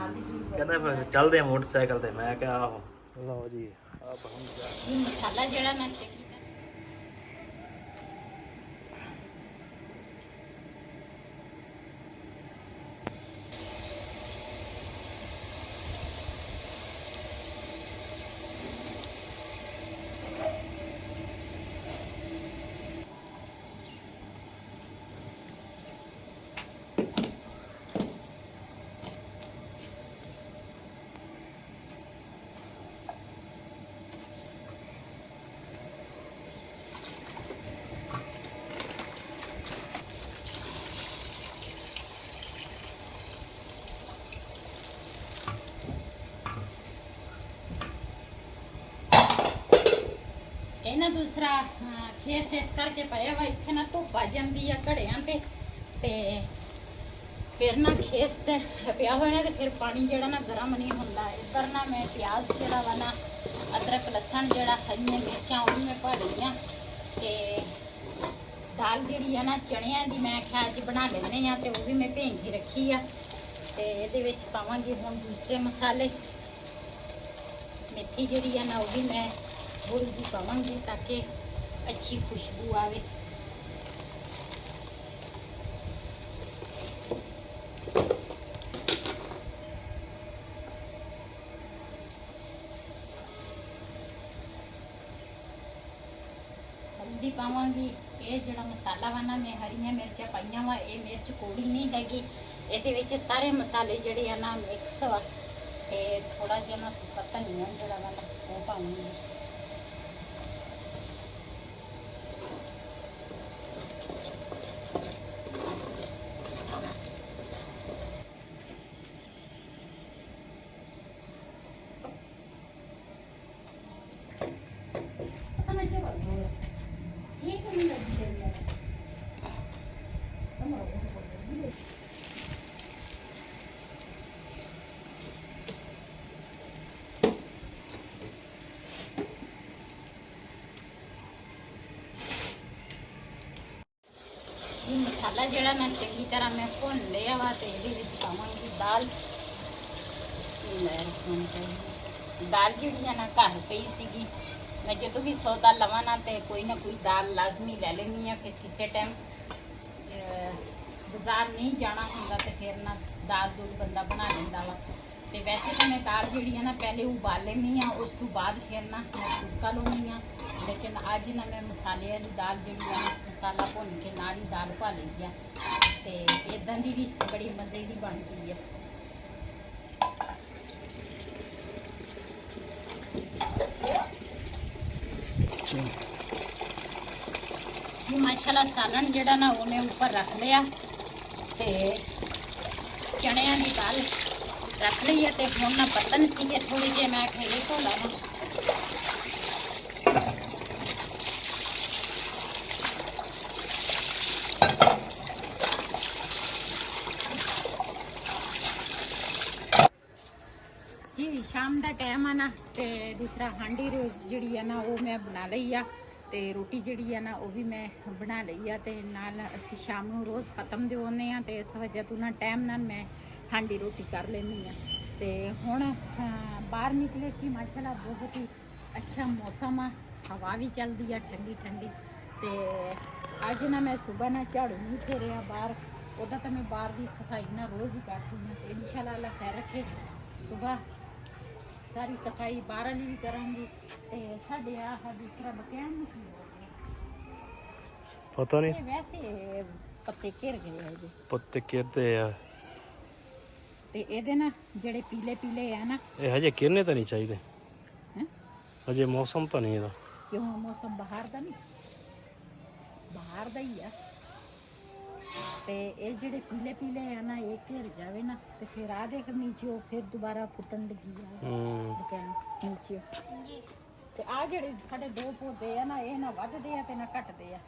ਕਹਿੰਦਾ ਫਿਰ ਚੱਲਦੇ ਆ ਮੋਟਰਸਾਈਕਲ ਤੇ। ਮੈਂ ਕਿਹਾ ਆਹੋ। ਲਓ ਜੀ ਆਪ ਹਮ ਜਾ ਮਸਾਲਾ ਜਿਹੜਾ ਨਾ ना दूसरा खेस इस करके पाया वा इत्थे ना धुप आ जाती है घड़ियां ते फिर ना खेस ते पिया हुआ ना ते फिर पानी जेड़ा ना गर्म नहीं होंदा। इधर ना मैं प्याज जेड़ा वा ना अदरक लसन जेड़ा हरियां मिर्चां वो मैं पा लईयां ते दाल जेड़ी है ना चणियां दी मैं आख्या अज बना लेने आ ते वो भी मैं भें के रखी आ ते इहदे विच पावांगी हुण दूसरे मसाले। मेथी जेड़ी है ना वो भी मैं थोड़ी सी पावांगी ताकि अच्छी खुशबू आवे। हल्दी पावांगी। ये जड़ा मसाला वा ना मैं हरियां मिर्चां पाइयां वा ये मिर्च कोड़ी नहीं हैगी। इहदे विच सारे मसाले जड़े है ना मिक्स वा ते थोड़ा जिहा ना सुक्का धनिया जड़ा वा ना वो पावांगी। मसाला जड़ा मैं चंगी तरह मैं भुन लिया वा तो ये पावांगी दाल। दाल जी ना घर पई सी मैं जो भी सौदा लवा ना तो कोई ना कोई दाल लाजमी ले लेनी है। फिर किसी टाइम बाजार नहीं जाना होंदा तो फिर ना दाल दूल बंदा बना लेंदा वा। तो वैसे तो मैं दाल जी है ना पहले उबाल लेनी हाँ उस तो बाद फिर ना मैं तुड़का लाउनी हाँ। लेकिन अज ना मैं मसाले वाली दाल जी मसाला भुन के नाल ही दाल पा ली है तो इदां दी भी बड़ी मज़े की बनती है। माशाल्लाह सालन जड़ा ना वो मैं ऊपर रख लिया ते चणियां की दाल रख ली है। तो हुण ना पतन सी थोड़ी जी मैं खेले धो लावां। जी शाम का टाइम है ना तो दूसरा हांडी रोज जी है ना वो मैं बना ली आ तो रोटी जी है ना वो भी मैं बना ली आ तो नाल असी शाम को रोज़ खत्म दे आने तो इस वजह तो ना टाइम नाल मैं हांडी रोटी कर लेनी आ। तो हुण बाहर निकले सी माशाल्लाह बहुत ही अच्छा मौसम आ हवा भी चलती है ठंडी ठंडी। तो अज ना मैं सुबह ना झाड़ू नहीं फेरिया बाहर उदा तो मैं बाहर की सफाई ना रोज़ ही करती हूँ। तो इंशाल्लाह अल्लाह खैर रखे सुबह सारी सफाई बाहर वाली भी करांगी। साडे आह दूसरा बकैन पता नहीं वैसे पत्ते घिर गए है जी पत्ते घिरते हैं ते एदे ना जेड़े पीले पीले है ना ये हजे घिरने तो नहीं चाहिए हैं हजे मौसम तो नहीं है। क्यों मौसम बाहर दा नहीं बाहर दा ही है ते ये जेड़े पीले पीले है ना ये घिर जावे ना तो फिर आ देख नीचे फिर दोबारा फुटन लगी है नीचे ते आ जेड़े साडे दो पौधे है ना ये ना वधदे है ते ना घटदे है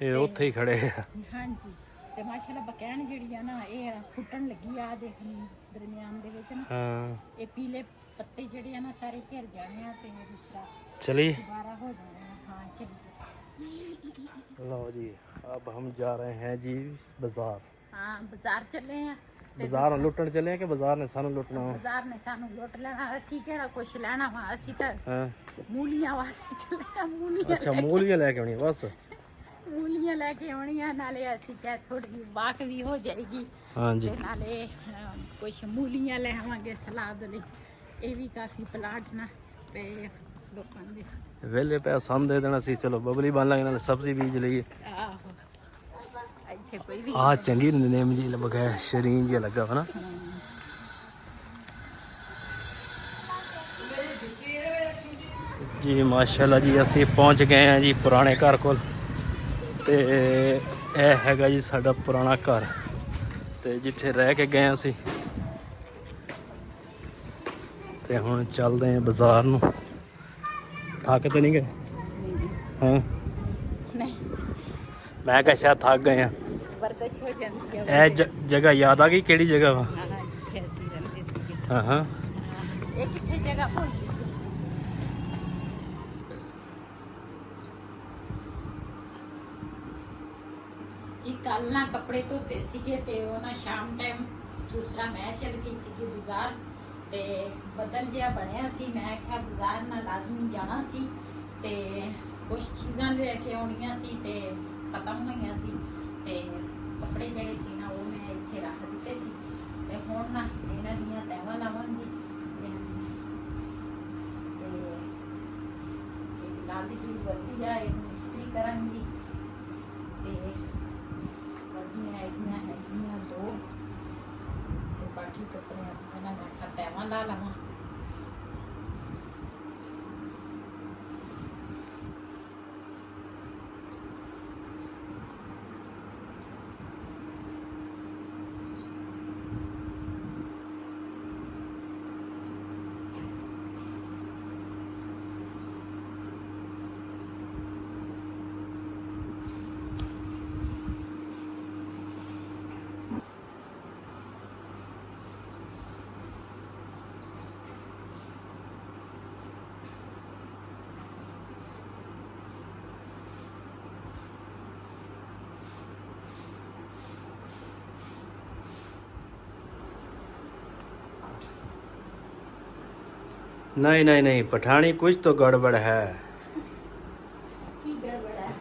ये उत्थे ही खड़े हैं। हाँ जी ते माशाल्लाह बकैन जेड़ी है ना ये फुटन लगी आ देखनी दरमियान दे विच ना ये पीले पत्ते जेड़े है ना सारे घिर जाने हैं ते दूसरा चलिए दोबारा हो जाए। हाँ चलिए लो जी अब हम जा रहे हैं जी बाजार। हाँ बाजार चले हैं ਬਾਜ਼ਾਰ ਲੁੱਟਣ ਚੱਲੇ ਆ ਕਿ ਬਾਜ਼ਾਰ ਨੇ ਸਾਨੂੰ ਲੁੱਟਣਾ ਵਾ? ਬਾਜ਼ਾਰ ਨੇ ਸਾਨੂੰ ਲੁੱਟ ਲੈਣਾ, ਅਸੀਂ ਕਿਹੜਾ ਕੁਛ ਲੈਣਾ ਵਾ, ਅਸੀਂ ਤਾਂ ਹਾਂ ਮੂਲੀਆਂ ਵਾਸਤੇ ਚੱਲੇ ਆ। ਮੂਲੀਆਂ ਅੱਛਾ ਮੂਲੀਆਂ ਲੈ ਕੇ ਆਉਣੀ ਬਸ। ਮੂਲੀਆਂ ਲੈ ਕੇ ਆਉਣੀਆਂ, ਨਾਲੇ ਅਸੀਂ ਕਿਹਾ ਥੋੜੀ ਵਾਕ ਵੀ ਹੋ ਜਾਏਗੀ ਹਾਂਜੀ ਤੇ ਨਾਲੇ ਕੁਛ ਮੂਲੀਆਂ ਲੈ ਆਵਾਂਗੇ ਸਲਾਦ ਲਈ। ਇਹ ਵੀ ਕਾਫੀ ਪਲਾਟ ਨਾ ਪਏ ਲੋਕਾਂ ਦੇ। ਵੇਲੇ ਪੈ ਸਾਨੂੰ ਦੇ ਦੇਣਾ ਸੀ, ਚਲੋ ਬਬਲੀ ਬਣ ਲਾਂਗੇ, ਨਾਲ ਸਬਜ਼ੀ ਬੀਜ ਲਈਏ। ਆਹੋ ਇੱਥੇ ਕੋਈ ਵੀ ਆ ਚੰਗੀ ਨੇਮ ਜੀ ਲਗਾ ਸ਼ਰੀਨ ਜਿਹਾ ਲੱਗਾ ਵਾ ਨਾ। ਜੀ ਮਾਸ਼ਾਅੱਲਾ ਜੀ ਅਸੀਂ ਪਹੁੰਚ ਗਏ ਹਾਂ ਜੀ ਪੁਰਾਣੇ ਘਰ ਕੋਲ, ਤੇ ਇਹ ਹੈਗਾ ਜੀ ਸਾਡਾ ਪੁਰਾਣਾ ਘਰ, ਤੇ ਜਿੱਥੇ ਰਹਿ ਕੇ ਗਏ ਅਸੀਂ। ਤੇ ਹੁਣ ਚੱਲਦੇ ਹਾਂ ਬਾਜ਼ਾਰ ਨੂੰ। ਥੱਕ ਤੇ ਨਹੀਂ ਗਏ? ਹਾਂ ਨਹੀਂ ਮੈਂ ਕਿਹਾ ਸ਼ਾਇਦ ਥੱਕ ਗਏ ਆ। ਬਰਦਾਸ਼ਤ ਹੋ ਜਾਂਦੀ ਹੈ। ਇਹ ਜਗ੍ਹਾ ਯਾਦ ਆ ਗਈ ਕਿਹੜੀ ਜਗ੍ਹਾ ਵਾ? ਹਾਂ ਜਿੱਥੇ ਅਸੀਂ ਰਹਿੰਦੇ ਸੀਗੇ। ਹਾਂ ਹਾਂ ਇਹ ਕਿੱਥੇ ਜਗ੍ਹਾ ਭੁੱਲ ਗਈ ਜੀ। ਕੱਲ ਨਾ ਕੱਪੜੇ ਧੋਤੇ ਸੀਗੇ ਤੇ ਉਹ ਨਾ ਸ਼ਾਮ ਟਾਈਮ ਦੂਸਰਾ ਮੈਂ ਚਲ ਗਈ ਸੀਗੀ ਬਾਜ਼ਾਰ, ਤੇ ਬਦਲ ਜਿਹਾ ਬਣਿਆ ਸੀ। ਮੈਂ ਕਿਹਾ ਬਾਜ਼ਾਰ ਨਾ ਲਾਜ਼ਮੀ ਜਾਣਾ ਸੀ ਤੇ ਕੁਝ ਚੀਜ਼ਾਂ ਲੈ ਕੇ ਆਉਣੀਆਂ ਸੀ ਤੇ ਖਤਮ ਹੋਈਆਂ ਸੀ, ਤੇ ਕੱਪੜੇ ਜਿਹੜੇ ਸੀ ਨਾ ਉਹ ਮੈਂ ਇੱਥੇ ਰੱਖ ਦਿੱਤੇ ਸੀ। ਤੇ ਹੁਣ ਨਾ ਇਹਨਾਂ ਦੀਆਂ ਤਹਿਵਾਂ ਲਾਵਾਂਗੀ ਤੇ ਲਾਲ ਦੀ ਜਿਹੜੀ ਵਰਤੀ ਆ ਇਹਨੂੰ ਇਸਤਰੀ ਕਰਾਂਗੀ। ਤੇ ਵਰਤੀਆਂ ਹੈਗੀਆਂ ਦੋ, ਤੇ ਬਾਕੀ ਕੱਪੜੇ ਇਹਨਾਂ ਮੈਂ ਤਹਿਵਾਂ ਲਾ ਲਵਾਂ। नहीं नहीं नहीं पठानी कुछ तो गड़बड़ है। ਕੀ ਗੜਬੜ ਹੈ?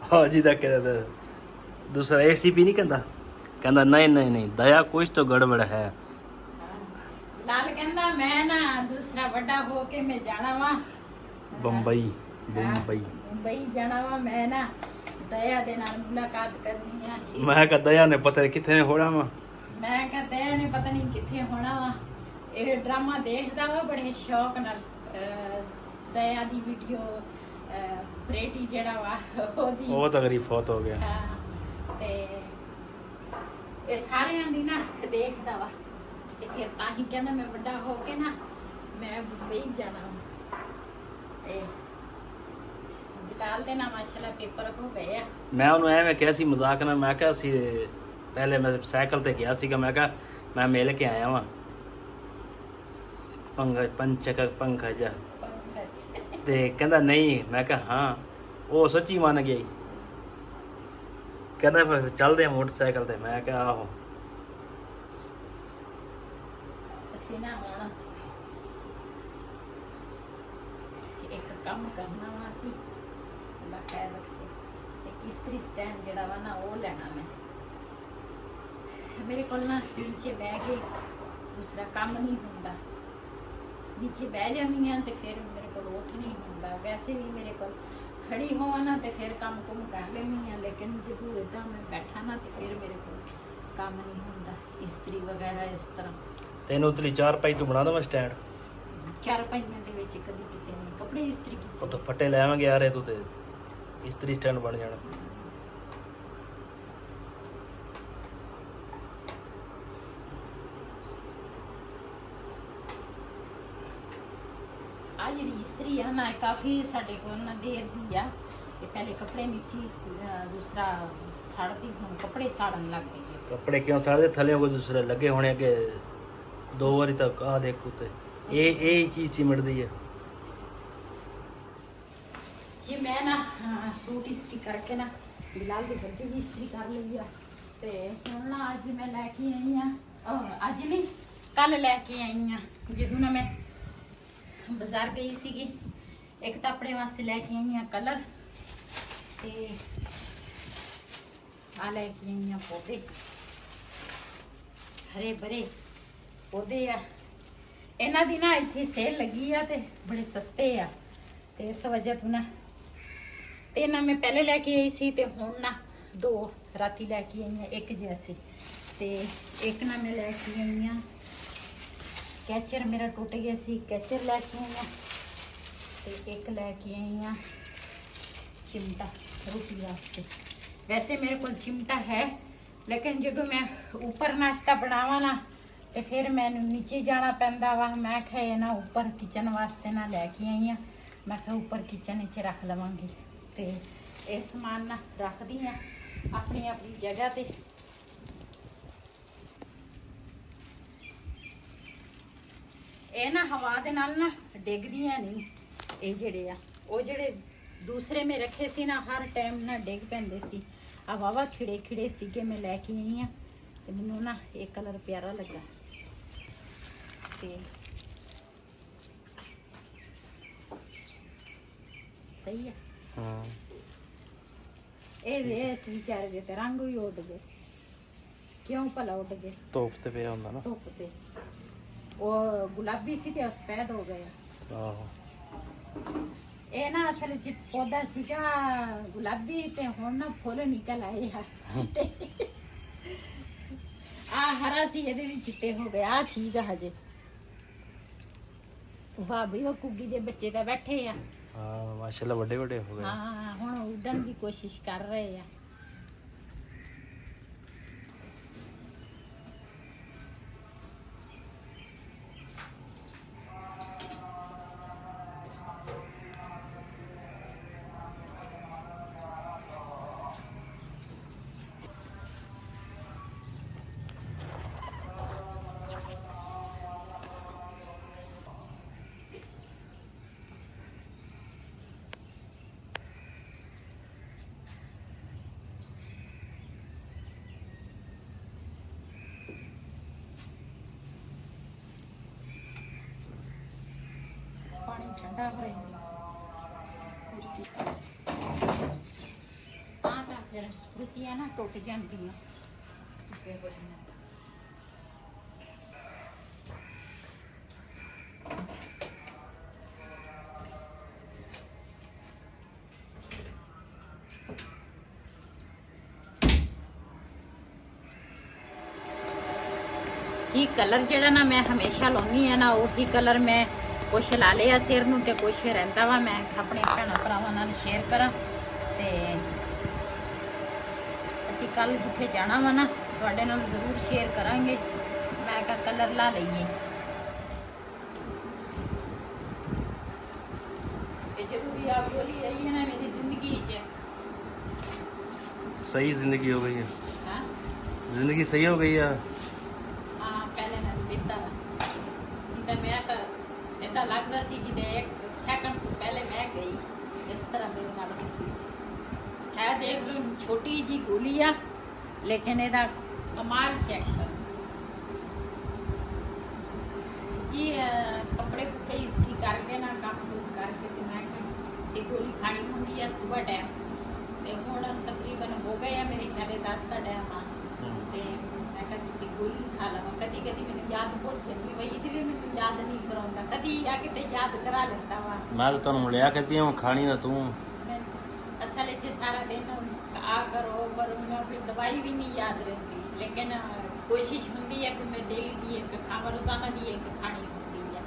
हाँ जी तक दूसरा ACP नहीं कहता, कहता नहीं नहीं नहीं दया कुछ तो गड़बड़ है। ਲਾਲ ਕਹਿੰਦਾ ਮੈਂ ਨਾ ਦੂਸਰਾ ਵੱਡਾ ਹੋ ਕੇ ਮੈਂ ਜਾਣਾ ਵਾ बम्बई बम्बई। ਮੁੰਬਈ ਜਾਣਾ ਵਾ। ਮੈਂ ਨਾ ਦਇਆ ਦੇ ਨਾਲ ਮੁਲਾਕਾਤ ਕਰਨੀ ਆ। मैं कहा दया ने पता नहीं कितने होना वा। ਮੈਂ ਕਿਹਾ ਦਇਆ ਨੇ ਪਤਾ ਨਹੀਂ ਕਿੱਥੇ ਹੋਣਾ ਵਾ। ਇਹ ਡਰਾਮਾ ਦੇਖਦਾ ਵਾ ਬੜੇ ਸ਼ੌਕ ਨਾਲ। ਦਇਆ ਦੀ ਵੀਡੀਓ ਬਰੇਟੀ ਜਿਹੜਾ ਵਾ ਉਹਦੀ वो तो गरीब फौत हो गया। ਹਾਂ, ਤੇ ਇਹ ਸਾਰਿਆਂ ਦੀ ਨਾ ਦੇਖਦਾ ਵਾ, ਤੇ ਫਿਰ ਤਾਂ ਹੀ ਕਹਿੰਦਾ ਮੈਂ ਵੱਡਾ ਹੋ ਕੇ ਨਾ ਮੈਂ ਮੁੰਬਈ ਜਾਣਾ ਵਾ। ਤੇ ਬਿਲਾਲ ਦੇ ਨਾ ਮਾਸ਼ਾਅੱਲਾ ਪੇਪਰ ਹੋ ਗਏ ਆ। ਮੈਂ ਉਹਨੂੰ ਐਵੇਂ ਕਿਹਾ ਸੀ ਮਜ਼ਾਕ ਨਾਲ, ਮੈਂ ਕਿਹਾ ਸੀ ਪਹਿਲੇ ਮੈਂ ਸਾਈਕਲ ਤੇ ਗਿਆ ਸੀਗਾ, ਮੈਂ ਕਿਹਾ ਮੈਂ ਮਿਲ ਕੇ ਆਇਆ ਵਾਂ ਪੰਚਕ ਪੰਖਾ ਜਾ, ਤੇ ਕਹਿੰਦਾ ਨਹੀਂ। ਮੈਂ ਕਿਹਾ ਹਾਂ, ਉਹ ਸੱਚੀ ਮੰਨ ਗਿਆ। ਕਹਿੰਦਾ ਫਿਰ ਚੱਲਦੇ ਆ ਮੋਟਰਸਾਈਕਲ ਤੇ। ਮੈਂ ਕਿਹਾ ਆਹੋ। ਅਸੀਂ ਨਾ ਹੁਣ ਇੱਕ ਕੰਮ ਕਰਨਾ ਵਾ ਅਸੀਂ, ਅੱਲਾ ਖੈਰ ਰੱਖੇ। ਇੱਕ ਇਸਤਰੀ ਸਟੈਂਡ ਜਿਹੜਾ ਵਾ ਨਾ ਉਹ ਲੈਣਾ ਮੈਂ। ਮੇਰੇ ਕੋਲ ਨਾ ਨੀਚੇ ਬਹਿ ਕੇ ਦੂਸਰਾ ਕੰਮ ਨਹੀਂ ਹੁੰਦਾ। ਨੀਚੇ ਬਹਿ ਜਾਂਦੀ ਹਾਂ ਤੇ ਫਿਰ ਮੇਰੇ ਕੋਲ ਉੱਠ ਨਹੀਂ ਹੁੰਦਾ। ਵੈਸੇ ਵੀ ਮੇਰੇ ਕੋਲ ਖੜੀ ਹੋਵਾਂ ਨਾ ਤੇ ਫਿਰ ਕੰਮ ਕੁਮ ਕਰ ਲੈਂਦੀ ਹਾਂ, ਲੇਕਿਨ ਜਦੋਂ ਇੱਦਾਂ ਮੈਂ ਬੈਠਾ ਨਾ ਤੇ ਫਿਰ ਮੇਰੇ ਕੋਲ ਕੰਮ ਨਹੀਂ ਹੁੰਦਾ ਇਸਤਰੀ ਵਗੈਰਾ ਇਸ ਤਰ੍ਹਾਂ। ਤੈਨੂੰ ਉਤਲੀ 4 ਪਾਈ ਤੂੰ ਬਣਾ ਦਵਾਂ ਸਟੈਂਡ। 4 ਪਾਈਆਂ ਦੇ ਵਿੱਚ ਕਦੀ ਕਿਸੇ ਨੇ ਕੱਪੜੇ ਇਸਤਰੀ ਕੀਤੇ। ਉਹ ਤਾਂ ਫੱਟੇ ਲੈ ਆਵਾਂਗੇ ਯਾਰ, ਇਹ ਤੂੰ ਤੇ ਇਸਤਰੀ ਸਟੈਂਡ ਬਣ ਜਾਣਾ। ਆ ਜਿਹੜੀ ਇਸਤਰੀ ਆ ਨਾ ਕਾਫੀ ਸਾਡੇ ਕੋਲ ਨਾ ਦੇਰ ਦੀ ਆ। ਤੇ ਪਹਿਲੇ ਕੱਪੜੇ ਨਹੀਂ ਸੀ ਦੂਸਰਾ ਸੜਦੀ, ਹੁਣ ਕੱਪੜੇ ਸਾੜਨ ਲੱਗ ਗਈ ਹੈ। ਕੱਪੜੇ ਕਿਉਂ ਸਾੜਦੇ? ਥੱਲੇ ਕੋਈ ਦੂਸਰੇ ਲੱਗੇ ਹੋਣੇ ਅੱਗੇ 2 ਵਾਰੀ ਤੱਕ। ਆ ਦੇਖ ਉੱਤੇ ਇਹ ਚੀਜ਼ ਚਿਮੜਦੀ ਹੈ। ये मैं ना सूट इस्त्री करके ना बिलाल की गद्दी भी इस्त्री कर ली है। तो हूँ ना अज मैं लैके आई हाँ ਅੱਜ ਨਹੀਂ ਕੱਲ ਲੈ ਕੇ ਆਈ ਆ। ਜਦੋਂ ਨਾ ਮੈਂ ਬਾਜ਼ਾਰ ਗਈ ਸੀਗੀ, ਇੱਕ ਤਾਂ ਆਪਣੇ ਵਾਸਤੇ ਲੈ ਕੇ ਆਈ ਆ ਕਲਰ, ਤੇ ਆ ਲੈ ਕੇ ਆਈ ਆ ਪੌਦੇ, ਹਰੇ ਭਰੇ ਪੌਦੇ ਆ। ਇਹਨਾਂ ਦੀ ਨਾ ਇੱਥੇ ਸੇਲ ਲੱਗੀ ਆ ਤੇ ਬੜੇ ਸਸਤੇ ਆ, ਤੇ ਇਸ ਵਜ੍ਹਾ ਤੋਂ ਨਾ ਤੇ ਨਾ ਮੈਂ ਪਹਿਲੇ ਲੈ ਕੇ ਆਈ ਸੀ, ਤੇ ਹੁਣ ਨਾ 2 ਰਾਤੀ ਲੈ ਕੇ ਆਈ ਆ ਇੱਕ ਜੈਸੇ। ਤੇ ਇੱਕ ਨਾ ਮੈਂ ਲੈ ਕੇ ਆਈ ਆ ਕੈਚਰ, ਮੇਰਾ ਟੁੱਟ ਗਿਆ ਸੀ, ਕੈਚਰ ਲੈ ਕੇ ਆਈ ਆ। ਤੇ ਇੱਕ ਲੈ ਕੇ ਆਈ ਆ चिमटा रोटी वास्ते। वैसे मेरे को चिमटा है, लेकिन जो मैं ऊपर नाश्ता बनावा ना तो फिर मैंने नीचे जाना पैंदा वा। मैं कहा ना ऊपर किचन वास्ते ना लैके आई हाँ, मैं कहा ऊपर किचन च रख लवांगी। तो ये समान ना रख दी हाँ अपनी अपनी जगह ते। ये ना हवा दे नाल ना डिगदियां नहीं, ये जेड़े आ वो जेड़े दूसरे में रखे सी ना हर टाइम ना डिग पैंदे सी। आ वावा खिड़े खिड़े सीगे, मैं लैके आई हाँ ते मैनूं ना एक कलर प्यारा लगा। ते सही है। हाँ ये इस बेचारे दे ते रंग भी उड़ गए। क्यों भला उड़ गए? धुप ते पिया हुंदा ना, धुप ते वो गुलाबी सी ते सफेद हो गए। आहो ये ना असल च पौधा सीगा गुलाबी ते हुण ना फुल निकल आए है चिट्टे। आ हरा सी ये भी चिट्टे हो गए। आ ठीक है हजे। वाह भी वो कुगी दे बच्चे तो बैठे आ। हाँ माशाल्लाह बड़े बड़े हो गए। हाँ हुण उड़न की कोशिश कर रहे हैं। पानी ठंडा हो रहा कुर्सी हाँ तो फिर कुर्सियाँ ना टुट जाती जी। कलर जड़ा ना मैं हमेशा लाउनी है ना, उही कलर मैं कुछ ला लिया सिर नूं ते कुछ रहिंदा वा। मैं अपने भैन भरावां नाल शेयर करा ते असीं कल जिथे जाना वा ना तुहाडे नाल जरूर शेयर करांगे। मैं कहा कलर ला लईए। जदों दी आप बोली आई है ना मेरी जिंदगी च सही जिंदगी हो गई है। हाँ जिंदगी सही हो गई है। हाँ पहले नाल बेहतर है। मैं तो इदा लगता सी जिदे 1 सेकंड तो पहले मैं गई, इस तरह मेरे नाल होती सी। है देख लो छोटी जी गोली आ, लेकिन एदा कमाल चेक कर जी। कपड़े कुपड़े इस्त्री करके ना काम करके ते मैं ये गोली खानी होंगी है सुबह टाइम। ते हुण तकरीबन हो गए हैं मेरे ख्याल 10 का टाइम आ। ते मैं कभी गोली खा लवां। कदी कदी मैनूं याद भुल जाती भाई, ये भी मैनूं याद नहीं कराउंदा। कदी आ किते याद करा लेता वा। मैं तो तुहानूं मिलिया करदी हूं, खानी ना तू। असल च सारा दिन आ करो पर मैं अपनी दवाई भी नहीं याद रहती, लेकिन कोशिश होंदी है कि मैं डेली की एक खावां, रोजाना की एक खानी होंदी है।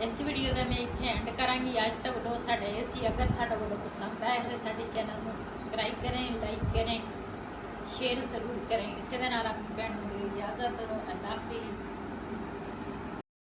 इस वीडियो का मैं इत्थे एंड करांगी। आज तक वीडियो साडे सी। अगर साडा वीडियो पसंद आए तो साडे चैनल को सबसक्राइब करें, लाइक करें, शेयर जरूर करें। इसे दे नाल अपनी भैन नूं दिओ इजाजत। अल्लाह हाफिज़।